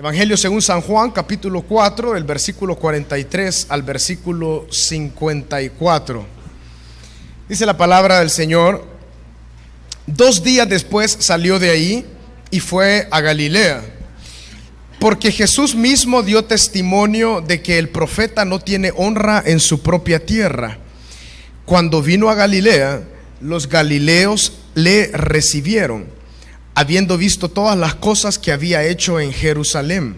Evangelio según San Juan, capítulo 4, del versículo 43 al versículo 54. Dice la palabra del Señor: 2 días después salió de ahí y fue a Galilea, porque Jesús mismo dio testimonio de que el profeta no tiene honra en su propia tierra. Cuando vino a Galilea, los galileos le recibieron, habiendo visto todas las cosas que había hecho en Jerusalén,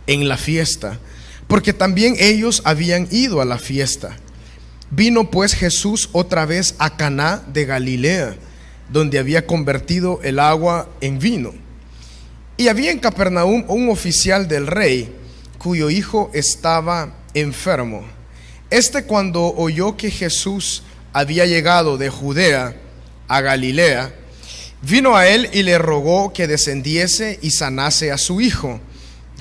en la fiesta, porque también ellos habían ido a la fiesta. Vino pues Jesús otra vez a Caná de Galilea, donde había convertido el agua en vino. Y había en Capernaum un oficial del rey, cuyo hijo estaba enfermo. Cuando oyó que Jesús había llegado de Judea a Galilea, vino a él y le rogó que descendiese y sanase a su hijo,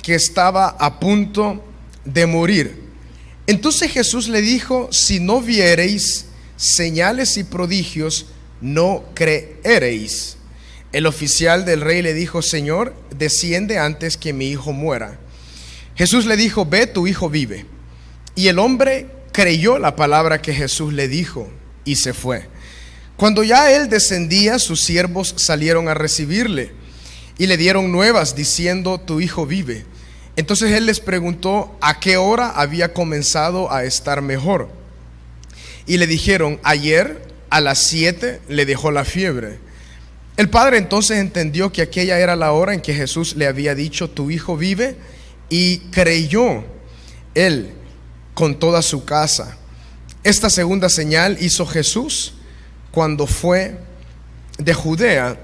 que estaba a punto de morir. Entonces Jesús le dijo: si no viereis señales y prodigios, no creeréis. El oficial del rey le dijo: Señor, desciende antes que mi hijo muera. Jesús le dijo: ve, tu hijo vive. Y el hombre creyó la palabra que Jesús le dijo y se fue. Cuando ya él descendía, sus siervos salieron a recibirle y le dieron nuevas diciendo: tu hijo vive. Entonces él les preguntó a qué hora había comenzado a estar mejor. Y le dijeron: ayer a las 7 le dejó la fiebre. El padre entonces entendió que aquella era la hora en que Jesús le había dicho: tu hijo vive, y creyó él con toda su casa. Esta segunda señal hizo Jesús cuando fue de Judea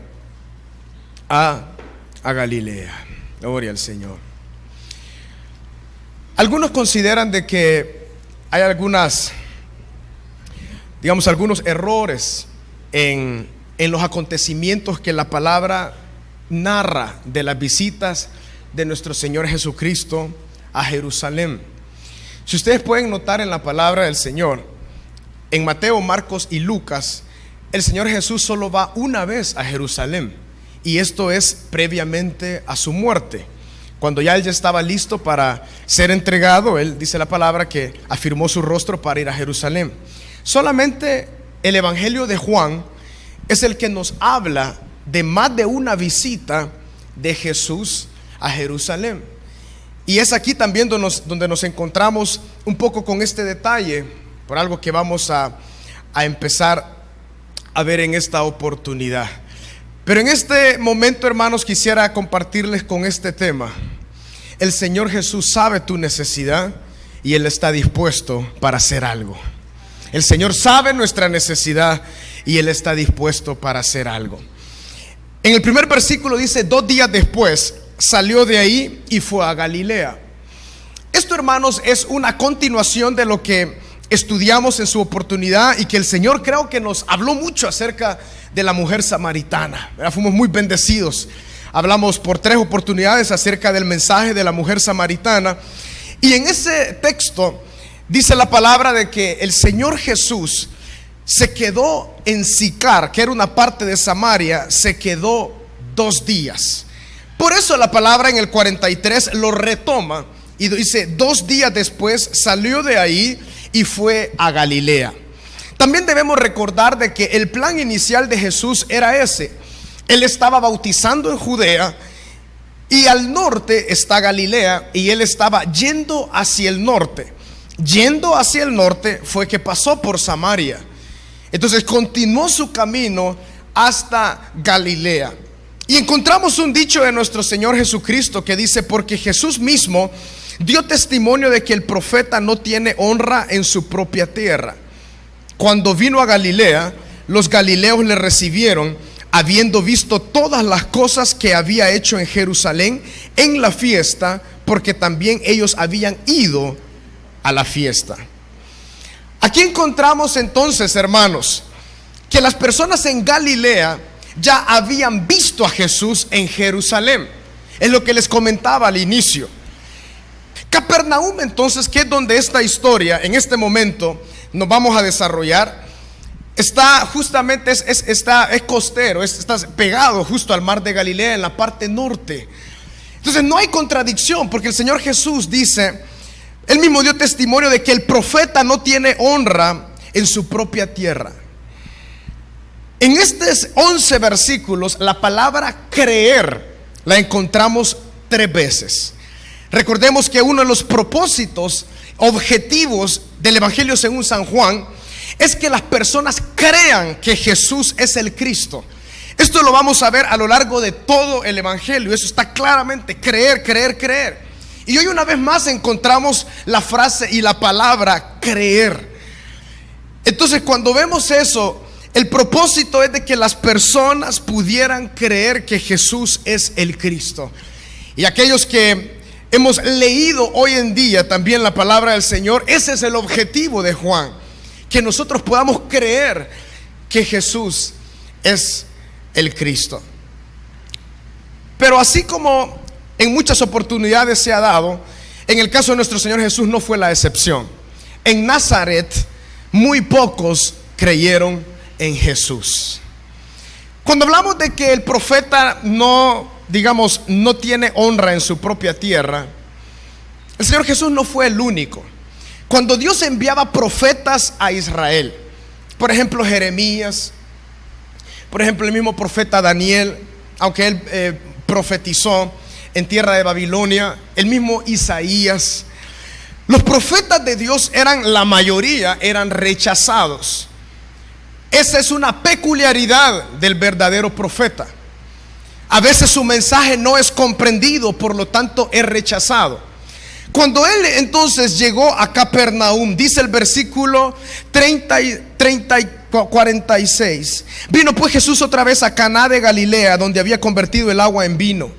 a Galilea. Gloria al Señor. Algunos consideran de que hay algunos errores en los acontecimientos que la palabra narra de las visitas de nuestro Señor Jesucristo a Jerusalén. Si ustedes pueden notar en la palabra del Señor, en Mateo, Marcos y Lucas, el Señor Jesús solo va una vez a Jerusalén, y esto es previamente a su muerte. Cuando ya él ya estaba listo para ser entregado, él dice la palabra que afirmó su rostro para ir a Jerusalén. Solamente el Evangelio de Juan es el que nos habla de más de una visita de Jesús a Jerusalén. Y es aquí también donde nos encontramos un poco con este detalle, por algo que vamos a empezar a ver en esta oportunidad. Pero en este momento, hermanos, quisiera compartirles con este tema. El Señor Jesús sabe tu necesidad y Él está dispuesto para hacer algo. El Señor sabe nuestra necesidad y Él está dispuesto para hacer algo. En el primer versículo dice: 2 días después salió de ahí y fue a Galilea. Esto, hermanos, es una continuación de lo que estudiamos en su oportunidad, y que el Señor creo que nos habló mucho acerca de la mujer samaritana. Fuimos muy bendecidos. Hablamos por 3 oportunidades acerca del mensaje de la mujer samaritana, y en ese texto dice la palabra de que el Señor Jesús se quedó en Sicar, que era una parte de Samaria, se quedó 2 días. Por eso la palabra en el 43 lo retoma y dice: 2 días después salió de ahí y fue a Galilea. También debemos recordar de que el plan inicial de Jesús era ese. Él estaba bautizando en Judea, y al norte está Galilea, y él estaba yendo hacia el norte. Yendo hacia el norte fue que pasó por Samaria. Entonces continuó su camino hasta Galilea. Y encontramos un dicho de nuestro Señor Jesucristo que dice: porque Jesús mismo dio testimonio de que el profeta no tiene honra en su propia tierra. Cuando vino a Galilea, los galileos le recibieron, habiendo visto todas las cosas que había hecho en Jerusalén en la fiesta, porque también ellos habían ido a la fiesta. Aquí encontramos entonces, hermanos, que las personas en Galilea ya habían visto a Jesús en Jerusalén. Es lo que les comentaba al inicio. Capernaum, entonces, que es donde esta historia en este momento nos vamos a desarrollar, está justamente, es costero, está pegado justo al mar de Galilea, en la parte norte. Entonces no hay contradicción, porque el Señor Jesús dice, Él mismo dio testimonio de que el profeta no tiene honra en su propia tierra. En estos 11 versículos, la palabra creer la encontramos 3 veces. Recordemos que uno de los propósitos, objetivos del Evangelio según San Juan, es que las personas crean que Jesús es el Cristo. Esto lo vamos a ver a lo largo de todo el Evangelio. Eso está claramente, creer, creer, creer. Y hoy una vez más encontramos la frase y la palabra creer. Entonces cuando vemos eso, el propósito es de que las personas pudieran creer que Jesús es el Cristo. Y aquellos que hemos leído hoy en día también la palabra del Señor, ese es el objetivo de Juan, que nosotros podamos creer que Jesús es el Cristo. Pero así como en muchas oportunidades se ha dado, en el caso de nuestro Señor Jesús no fue la excepción. En Nazaret muy pocos creyeron en Jesús. Cuando hablamos de que el profeta no tiene honra en su propia tierra, el Señor Jesús no fue el único. Cuando Dios enviaba profetas a Israel, por ejemplo Jeremías, por ejemplo el mismo profeta Daniel, aunque él profetizó en tierra de Babilonia, el mismo Isaías, los profetas de Dios la mayoría eran rechazados. Esa es una peculiaridad del verdadero profeta. A veces su mensaje no es comprendido, por lo tanto es rechazado. Cuando él entonces llegó a Capernaum, dice el versículo 46, vino pues Jesús otra vez a Caná de Galilea, donde había convertido el agua en vino.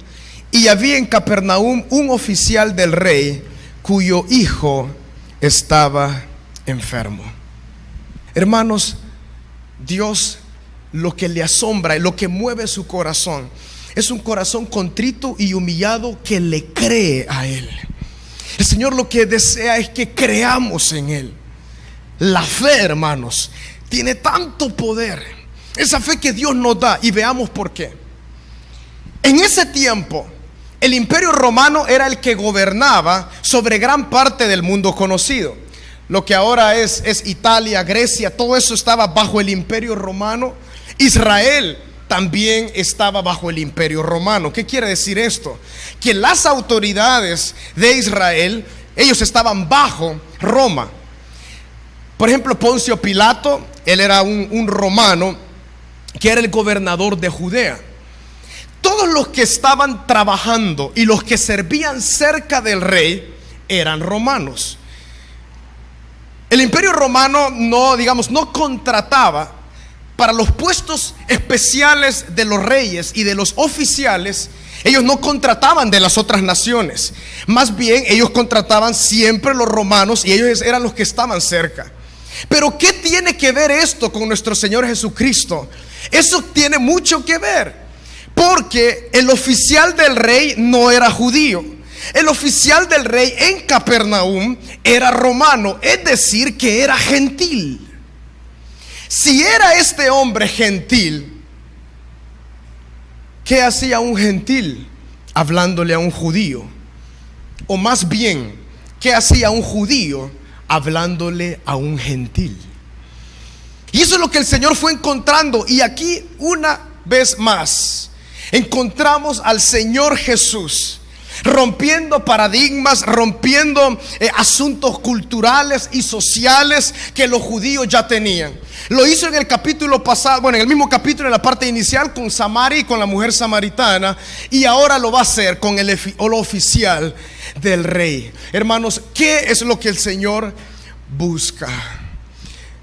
Y había en Capernaum un oficial del rey, cuyo hijo estaba enfermo. Hermanos, Dios, lo que le asombra y lo que mueve su corazón es un corazón contrito y humillado que le cree a Él. El Señor lo que desea es que creamos en Él. La fe, hermanos, tiene tanto poder, esa fe que Dios nos da, y veamos por qué. En ese tiempo el imperio romano era el que gobernaba sobre gran parte del mundo conocido. Lo que ahora es Italia, Grecia, todo eso estaba bajo el imperio romano. Israel también estaba bajo el imperio romano. ¿Qué quiere decir esto? Que las autoridades de Israel, ellos estaban bajo Roma. Por ejemplo, Poncio Pilato, él era un romano que era el gobernador de Judea. Todos los que estaban trabajando y los que servían cerca del rey eran romanos. El imperio romano no contrataba para los puestos especiales de los reyes y de los oficiales. Ellos no contrataban de las otras naciones. Más bien ellos contrataban siempre los romanos, y ellos eran los que estaban cerca. Pero ¿qué tiene que ver esto con nuestro Señor Jesucristo? Eso tiene mucho que ver, porque el oficial del rey no era judío. El oficial del rey en Capernaum era romano, es decir, que era gentil. Si era este hombre gentil, ¿qué hacía un gentil hablándole a un judío? O más bien, ¿qué hacía un judío hablándole a un gentil? Y eso es lo que el Señor fue encontrando. Y aquí una vez más encontramos al Señor Jesús rompiendo paradigmas, rompiendo asuntos culturales y sociales que los judíos ya tenían. Lo hizo en el capítulo pasado, en el mismo capítulo, en la parte inicial, con Samaria y con la mujer samaritana, y ahora lo va a hacer con el oficial del rey. Hermanos, ¿qué es lo que el Señor busca?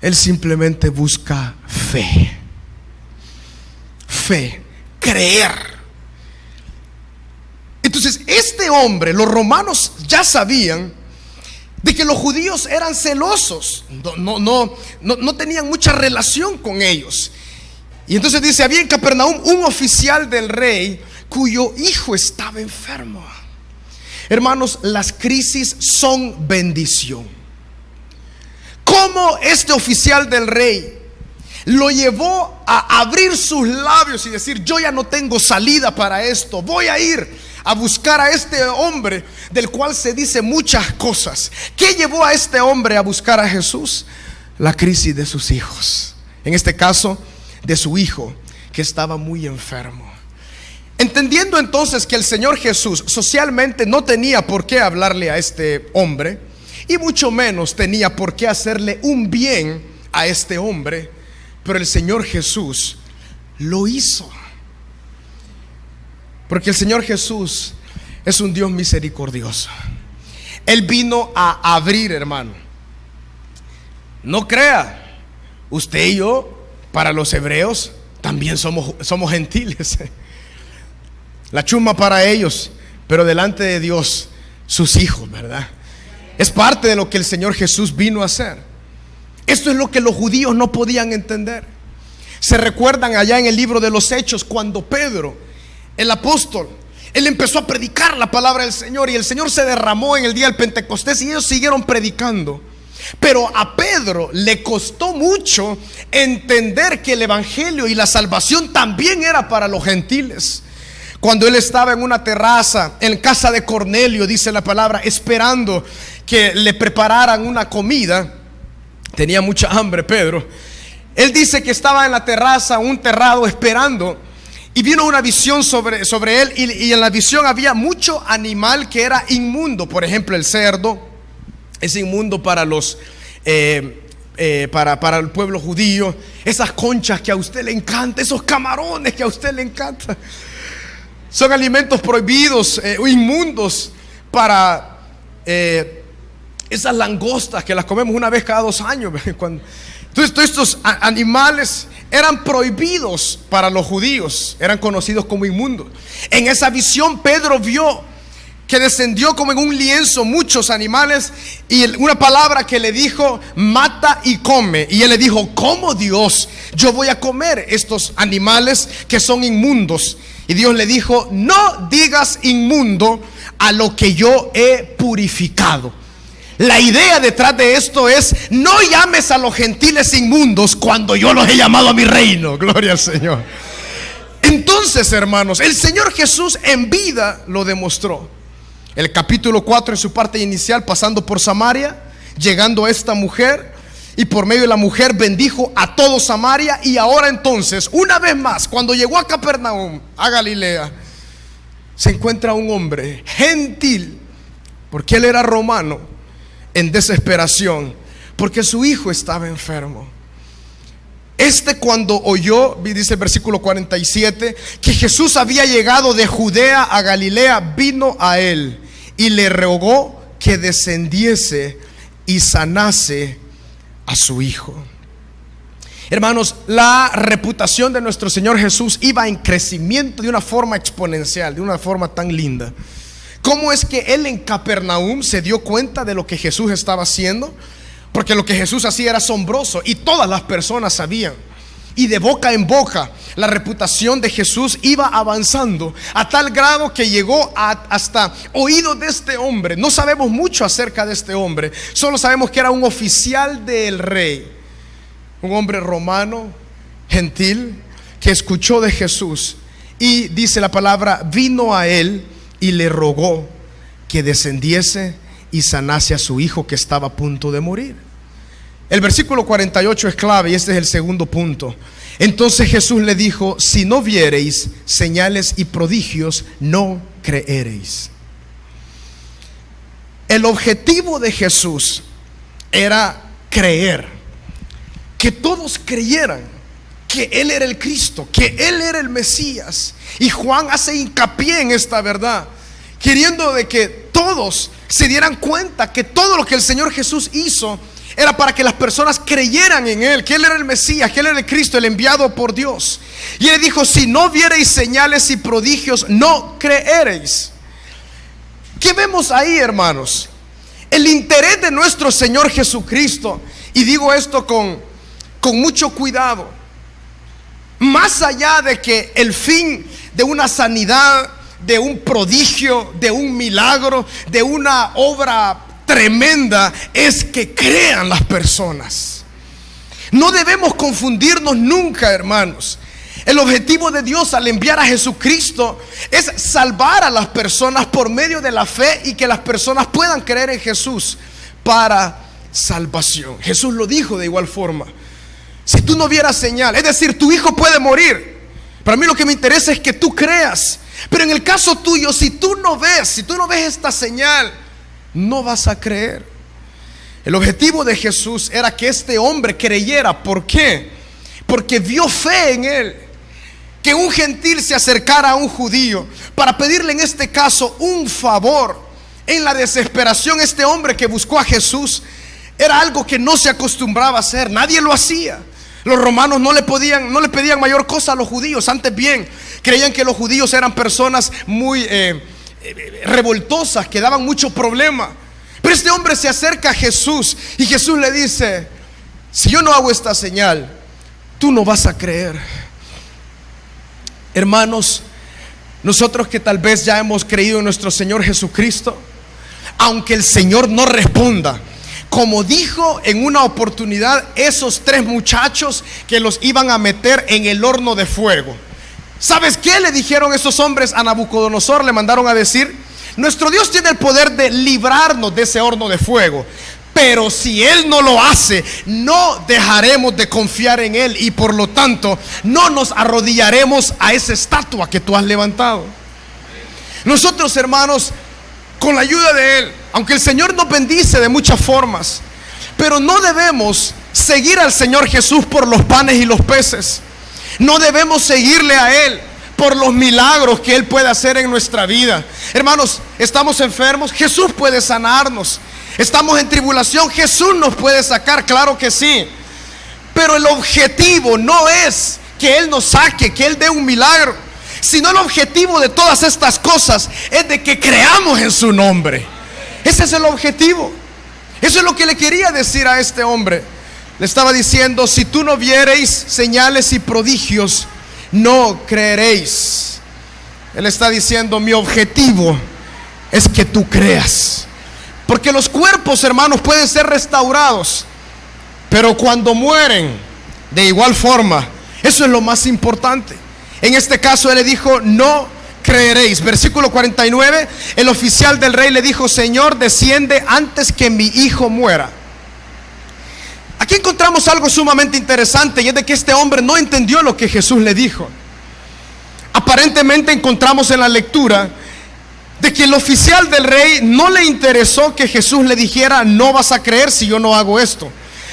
Él simplemente busca fe. Fe, creer. Entonces este hombre, los romanos ya sabían de que los judíos eran celosos, no tenían mucha relación con ellos. Y entonces dice, había en Capernaum un oficial del rey cuyo hijo estaba enfermo. Hermanos, las crisis son bendición. ¿Cómo este oficial del rey lo llevó a abrir sus labios y decir: yo ya no tengo salida para esto, voy a ir a buscar a este hombre del cual se dice muchas cosas. ¿Qué llevó a este hombre a buscar a Jesús? La crisis de sus hijos, en este caso de su hijo, que estaba muy enfermo. Entendiendo entonces que el Señor Jesús socialmente no tenía por qué hablarle a este hombre, y mucho menos tenía por qué hacerle un bien a este hombre, pero el Señor Jesús lo hizo. Porque el Señor Jesús es un Dios misericordioso. Él vino a abrir, hermano. No crea, usted y yo, para los hebreos, también somos gentiles. La chusma para ellos, pero delante de Dios, sus hijos, ¿verdad? Es parte de lo que el Señor Jesús vino a hacer. Esto es lo que los judíos no podían entender. Se recuerdan allá en el libro de los Hechos, cuando Pedro, el apóstol, él empezó a predicar la palabra del Señor, y el Señor se derramó en el día del Pentecostés, y ellos siguieron predicando. Pero a Pedro le costó mucho entender que el evangelio y la salvación también era para los gentiles. Cuando él estaba en una terraza en casa de Cornelio, dice la palabra, esperando que le prepararan una comida, tenía mucha hambre Pedro. Él dice que estaba en la terraza, un terrado, esperando, y vino una visión sobre él, y en la visión había mucho animal que era inmundo. Por ejemplo, el cerdo es inmundo para los para el pueblo judío. Esas conchas que a usted le encanta, esos camarones que a usted le encanta, son alimentos prohibidos, inmundos para esas langostas que las comemos una vez cada 2 años. Entonces todos estos animales eran prohibidos para los judíos, eran conocidos como inmundos. En esa visión Pedro vio que descendió como en un lienzo muchos animales, y una palabra que le dijo: mata y come. Y él le dijo: ¿cómo, Dios? Yo voy a comer estos animales que son inmundos. Y Dios le dijo: no digas inmundo a lo que yo he purificado. La idea detrás de esto es: no llames a los gentiles inmundos cuando yo los he llamado a mi reino. Gloria al Señor. Entonces, hermanos, el Señor Jesús en vida lo demostró. El capítulo 4, en su parte inicial, pasando por Samaria, llegando a esta mujer, y por medio de la mujer bendijo a todo Samaria. Y ahora entonces, una vez más, cuando llegó a Capernaum, a Galilea, se encuentra un hombre gentil, porque él era romano, en desesperación, porque su hijo estaba enfermo. Cuando oyó, dice el versículo 47, que Jesús había llegado de Judea a Galilea, vino a él y le rogó que descendiese y sanase a su hijo. Hermanos, la reputación de nuestro Señor Jesús iba en crecimiento de una forma exponencial, de una forma tan linda. ¿Cómo es que él en Capernaum se dio cuenta de lo que Jesús estaba haciendo? Porque lo que Jesús hacía era asombroso y todas las personas sabían. Y de boca en boca la reputación de Jesús iba avanzando a tal grado que llegó hasta oídos de este hombre. No sabemos mucho acerca de este hombre, solo sabemos que era un oficial del rey, un hombre romano, gentil, que escuchó de Jesús. Y dice la palabra: vino a él y le rogó que descendiese y sanase a su hijo, que estaba a punto de morir. El versículo 48 es clave, y este es el segundo punto. Entonces Jesús le dijo: si no viereis señales y prodigios, no creeréis. El objetivo de Jesús era creer, que todos creyeran que Él era el Cristo, que Él era el Mesías. Y Juan hace hincapié en esta verdad, queriendo de que todos se dieran cuenta que todo lo que el Señor Jesús hizo era para que las personas creyeran en Él, que Él era el Mesías, que Él era el Cristo, el enviado por Dios. Y Él dijo: si no viereis señales y prodigios, no creeréis. ¿Qué vemos ahí, hermanos? El interés de nuestro Señor Jesucristo, y digo esto con mucho cuidado, más allá de que el fin de una sanidad, de un prodigio, de un milagro, de una obra tremenda, es que crean las personas. No debemos confundirnos nunca, hermanos. El objetivo de Dios al enviar a Jesucristo es salvar a las personas por medio de la fe y que las personas puedan creer en Jesús para salvación. Jesús lo dijo de igual forma. Si tú no vieras señal, es decir, tu hijo puede morir, para mí lo que me interesa es que tú creas. Pero en el caso tuyo, si tú no ves esta señal, no vas a creer. El objetivo de Jesús era que este hombre creyera. ¿Por qué? Porque vio fe en él. Que un gentil se acercara a un judío para pedirle en este caso un favor. En la desesperación, este hombre que buscó a Jesús era algo que no se acostumbraba a hacer. Nadie lo hacía. Los romanos no le pedían mayor cosa a los judíos. Antes bien, creían que los judíos eran personas muy revoltosas, que daban mucho problema. Pero este hombre se acerca a Jesús y Jesús le dice: si yo no hago esta señal, tú no vas a creer. Hermanos, nosotros que tal vez ya hemos creído en nuestro Señor Jesucristo, aunque el Señor no responda, como dijo en una oportunidad esos 3 muchachos que los iban a meter en el horno de fuego. ¿Sabes qué le dijeron esos hombres a Nabucodonosor? Le mandaron a decir: nuestro Dios tiene el poder de librarnos de ese horno de fuego, pero si Él no lo hace, no dejaremos de confiar en Él y por lo tanto no nos arrodillaremos a esa estatua que tú has levantado. Nosotros, hermanos, con la ayuda de Él, aunque el Señor nos bendice de muchas formas, pero no debemos seguir al Señor Jesús por los panes y los peces. No debemos seguirle a Él por los milagros que Él puede hacer en nuestra vida. Hermanos, estamos enfermos, Jesús puede sanarnos. Estamos en tribulación, Jesús nos puede sacar, claro que sí. Pero el objetivo no es que Él nos saque, que Él dé un milagro, sino el objetivo de todas estas cosas es de que creamos en su nombre. Ese es el objetivo. Eso es lo que le quería decir a este hombre. Le estaba diciendo: si tú no viereis señales y prodigios, no creeréis. Él está diciendo: mi objetivo es que tú creas. Porque los cuerpos, hermanos, pueden ser restaurados, pero cuando mueren, de igual forma, eso es lo más importante. En este caso Él le dijo: no creeréis. Versículo 49, el oficial del rey le dijo: Señor, desciende antes que mi hijo muera. Aquí encontramos algo sumamente interesante, y es de que este hombre no entendió lo que Jesús le dijo. Aparentemente encontramos en la lectura de que el oficial del rey no le interesó que Jesús le dijera: no vas a creer si yo no hago esto,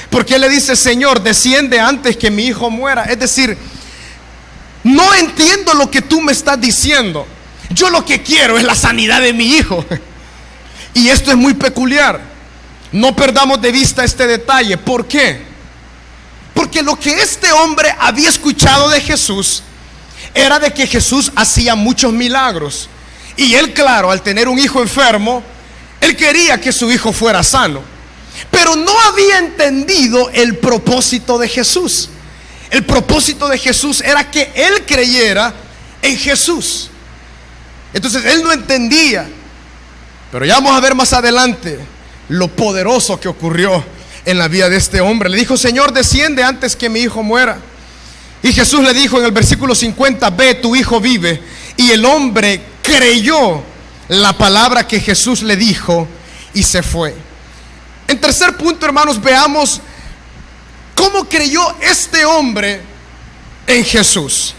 porque él le dice: Señor, desciende antes que mi hijo muera. Es decir, no entiendo lo que tú me estás diciendo, yo lo que quiero es la sanidad de mi hijo. Y esto es muy peculiar. No perdamos de vista este detalle. ¿Por qué? Porque lo que este hombre había escuchado de Jesús era de que Jesús hacía muchos milagros. Y él, claro, al tener un hijo enfermo, él quería que su hijo fuera sano. Pero no había entendido el propósito de Jesús. El propósito de Jesús era que él creyera en Jesús. Entonces él no entendía. Pero ya vamos a ver más adelante lo poderoso que ocurrió en la vida de este hombre. Le dijo: Señor, desciende antes que mi hijo muera. Y Jesús le dijo en el versículo 50: ve, tu hijo vive. Y el hombre creyó la palabra que Jesús le dijo y se fue. En tercer punto, hermanos, veamos cómo creyó este hombre en Jesús.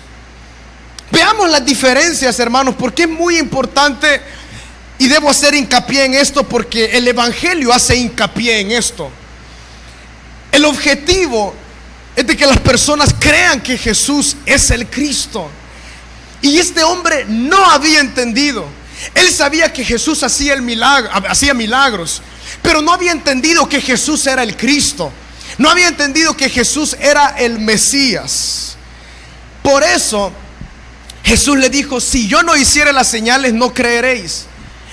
Veamos las diferencias, hermanos, porque es muy importante y debo hacer hincapié en esto, porque el Evangelio hace hincapié en esto. El objetivo es de que las personas crean que Jesús es el Cristo. Y este hombre no había entendido. Él sabía que Jesús hacía milagros, pero no había entendido que Jesús era el Cristo. No había entendido que Jesús era el Mesías. Por eso Jesús le dijo: si yo no hiciera las señales, no creeréis.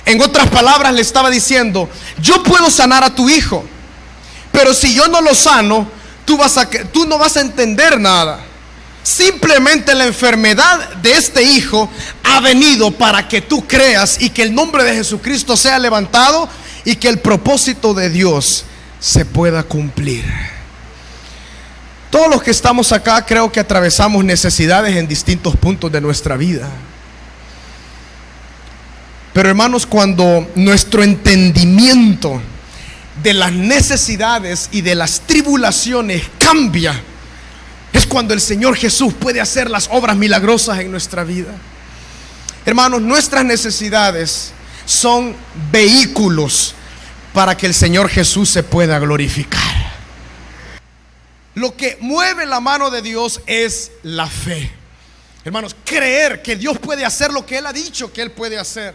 En otras palabras, le estaba diciendo: yo puedo sanar a tu hijo, pero si yo no lo sano, tú no vas a entender nada. Simplemente la enfermedad de este hijo ha venido para que tú creas y que el nombre de Jesucristo sea levantado y que el propósito de Dios se pueda cumplir. Todos los que estamos acá creo que atravesamos necesidades en distintos puntos de nuestra vida. Pero hermanos, cuando nuestro entendimiento de las necesidades y de las tribulaciones cambia, es cuando el Señor Jesús puede hacer las obras milagrosas en nuestra vida. Hermanos, nuestras necesidades son vehículos para que el Señor Jesús se pueda glorificar. Lo que mueve la mano de Dios es la fe. Hermanos, creer que Dios puede hacer lo que Él ha dicho que Él puede hacer.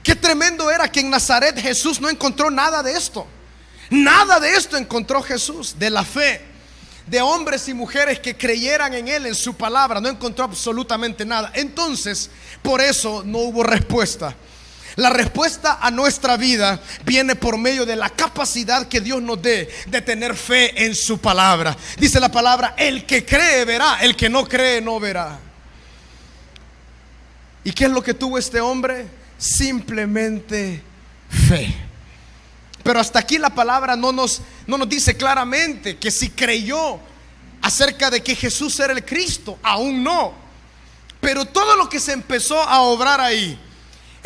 Qué tremendo era que en Nazaret Jesús no encontró nada de esto. Nada de esto encontró Jesús, de la fe, de hombres y mujeres que creyeran en Él, en su palabra. No encontró absolutamente nada. Entonces, por eso no hubo respuesta. La respuesta a nuestra vida viene por medio de la capacidad que Dios nos dé de tener fe en su palabra. Dice la palabra: el que cree verá, el que no cree no verá. ¿Y qué es lo que tuvo este hombre? Simplemente fe. Pero hasta aquí la palabra no nos dice claramente que si creyó acerca de que Jesús era el Cristo. Aún no. Pero todo lo que se empezó a obrar ahí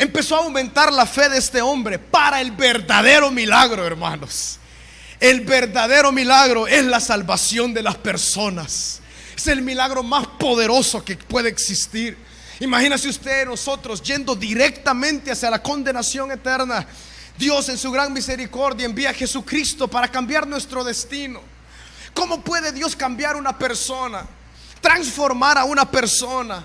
empezó a aumentar la fe de este hombre para el verdadero milagro, hermanos. El verdadero milagro es la salvación de las personas. Es el milagro más poderoso que puede existir. Imagínese usted, nosotros yendo directamente hacia la condenación eterna. Dios en su gran misericordia envía a Jesucristo para cambiar nuestro destino. ¿Cómo puede Dios cambiar una persona? Transformar a una persona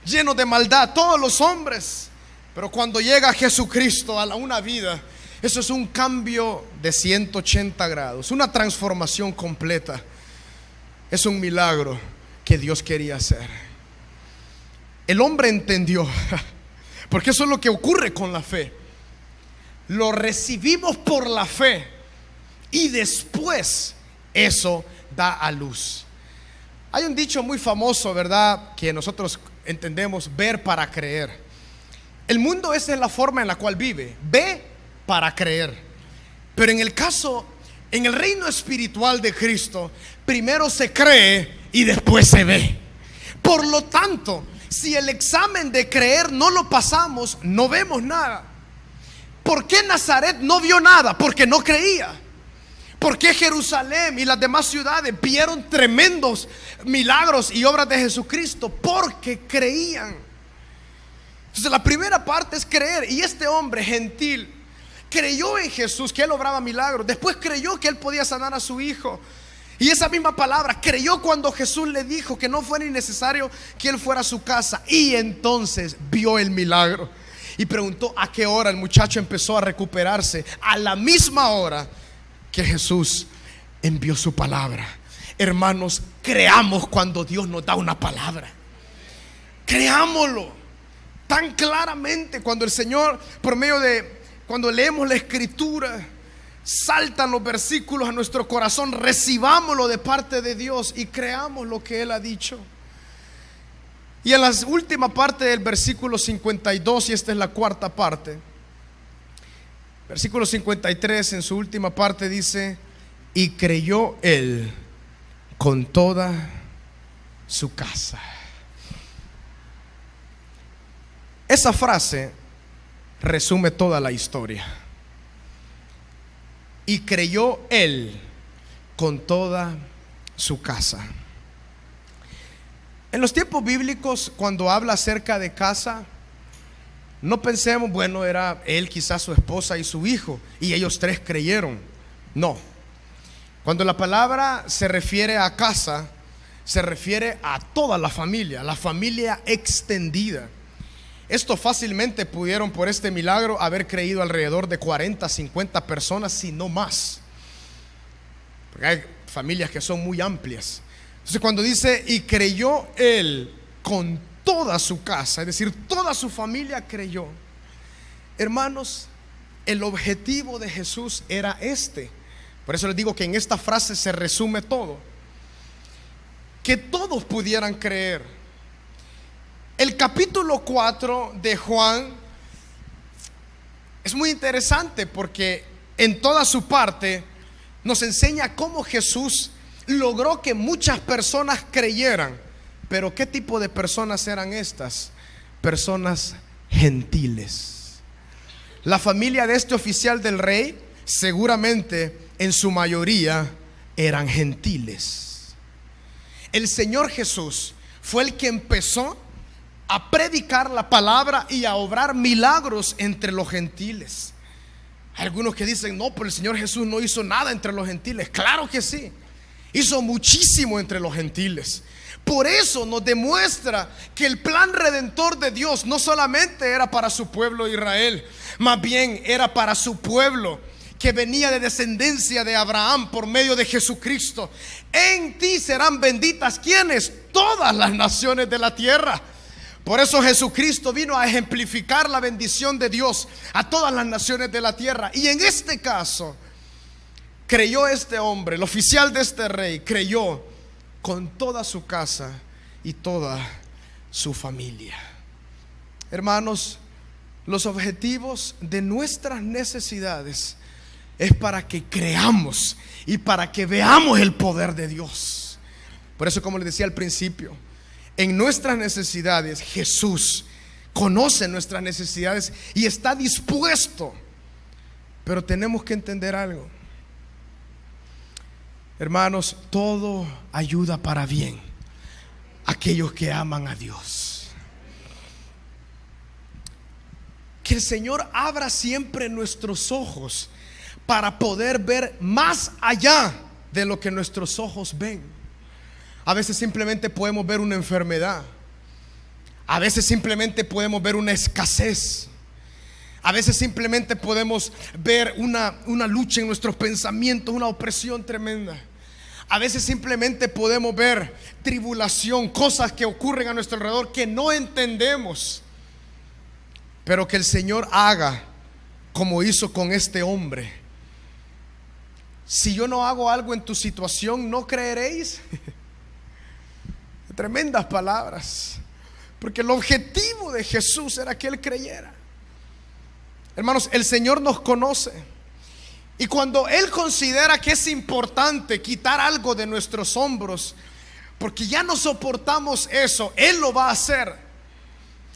lleno de maldad, todos los hombres. Pero cuando llega Jesucristo a una vida, eso es un cambio de 180 grados, una transformación completa. Es un milagro que Dios quería hacer. El hombre entendió, porque eso es lo que ocurre con la fe. Lo recibimos por la fe y después eso da a luz. Hay un dicho muy famoso, ¿verdad?, que nosotros entendemos: ver para creer. El mundo, esa es la forma en la cual vive: ve para creer. Pero en el caso, en el reino espiritual de Cristo, primero se cree y después se ve. Por lo tanto, si el examen de creer no lo pasamos, no vemos nada. ¿Por qué Nazaret no vio nada? Porque no creía. ¿Por qué Jerusalén y las demás ciudades vieron tremendos milagros y obras de Jesucristo? Porque creían. Entonces la primera parte es creer. Y este hombre gentil creyó en Jesús, que Él obraba milagros. Después creyó que Él podía sanar a su hijo. Y esa misma palabra creyó cuando Jesús le dijo que no fuera necesario que Él fuera a su casa. Y entonces vio el milagro y preguntó a qué hora. El muchacho empezó a recuperarse a la misma hora que Jesús envió su palabra. Hermanos, creamos cuando Dios nos da una palabra. Creámoslo tan claramente cuando el Señor, por medio de, cuando leemos la escritura, saltan los versículos a nuestro corazón. Recibámoslo de parte de Dios y creamos lo que Él ha dicho. Y en la última parte del versículo 52, y esta es la cuarta parte, versículo 53, en su última parte dice: y creyó él con toda su casa. Esa frase resume toda la historia. Y creyó él con toda su casa. En los tiempos bíblicos, cuando habla acerca de casa, no pensemos, bueno, era él, quizás su esposa y su hijo, y ellos tres creyeron. No. Cuando la palabra se refiere a casa, se refiere a toda la familia extendida. Esto fácilmente pudieron, por este milagro, haber creído alrededor de 40, 50 personas, si no más. Porque hay familias que son muy amplias. Entonces cuando dice y creyó él con toda su casa, es decir, toda su familia creyó. Hermanos, el objetivo de Jesús era este. Por eso les digo que en esta frase se resume todo. Que todos pudieran creer. El capítulo 4 de Juan es muy interesante porque en toda su parte nos enseña cómo Jesús logró que muchas personas creyeran. Pero ¿qué tipo de personas eran estas? Personas gentiles. La familia de este oficial del rey, seguramente en su mayoría eran gentiles. El Señor Jesús fue el que empezó a predicar la palabra y a obrar milagros entre los gentiles. Hay algunos que dicen: no, pero el Señor Jesús no hizo nada entre los gentiles. Claro que sí, hizo muchísimo entre los gentiles. Por eso nos demuestra que el plan redentor de Dios no solamente era para su pueblo Israel, más bien era para su pueblo que venía de descendencia de Abraham por medio de Jesucristo. En ti serán benditas, ¿quiénes? Todas las naciones de la tierra. Por eso Jesucristo vino a ejemplificar la bendición de Dios a todas las naciones de la tierra. Y en este caso creyó este hombre, el oficial de este rey, creyó con toda su casa y toda su familia. Hermanos, los objetivos de nuestras necesidades es para que creamos y para que veamos el poder de Dios. Por eso, como les decía al principio, en nuestras necesidades Jesús conoce nuestras necesidades y está dispuesto. Pero tenemos que entender algo, hermanos: todo ayuda para bien a aquellos que aman a Dios. Que el Señor abra siempre nuestros ojos para poder ver más allá de lo que nuestros ojos ven. A veces simplemente podemos ver una enfermedad. A veces simplemente podemos ver una escasez. A veces simplemente podemos ver una lucha en nuestros pensamientos, una opresión tremenda. A veces simplemente podemos ver tribulación, cosas que ocurren a nuestro alrededor que no entendemos. Pero que el Señor haga como hizo con este hombre. Si yo no hago algo en tu situación, ¿no creeréis? Tremendas palabras. Porque el objetivo de Jesús era que Él creyera. Hermanos, el Señor nos conoce. Y cuando Él considera que es importante quitar algo de nuestros hombros, porque ya no soportamos eso, Él lo va a hacer.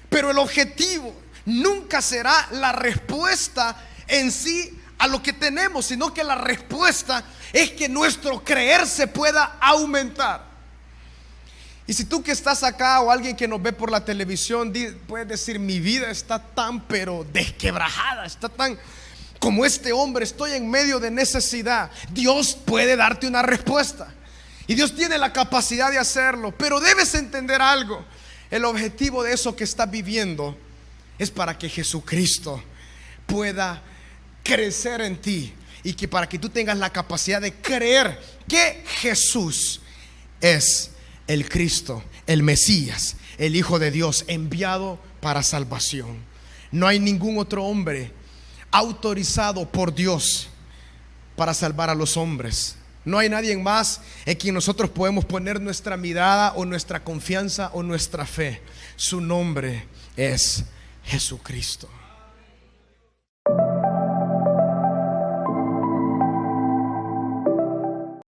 Pero el objetivo nunca será la respuesta en sí a lo que tenemos, sino que la respuesta es que nuestro creer se pueda aumentar. Y si tú que estás acá o alguien que nos ve por la televisión puedes decir: mi vida está tan pero desquebrajada, está tan como este hombre, estoy en medio de necesidad. Dios puede darte una respuesta y Dios tiene la capacidad de hacerlo. Pero debes entender algo: el objetivo de eso que estás viviendo es para que Jesucristo pueda crecer en ti y que para que tú tengas la capacidad de creer que Jesús es el Cristo, el Mesías, el Hijo de Dios, enviado para salvación. No hay ningún otro hombre autorizado por Dios para salvar a los hombres. No hay nadie más en quien nosotros podemos poner nuestra mirada o nuestra confianza o nuestra fe. Su nombre es Jesucristo.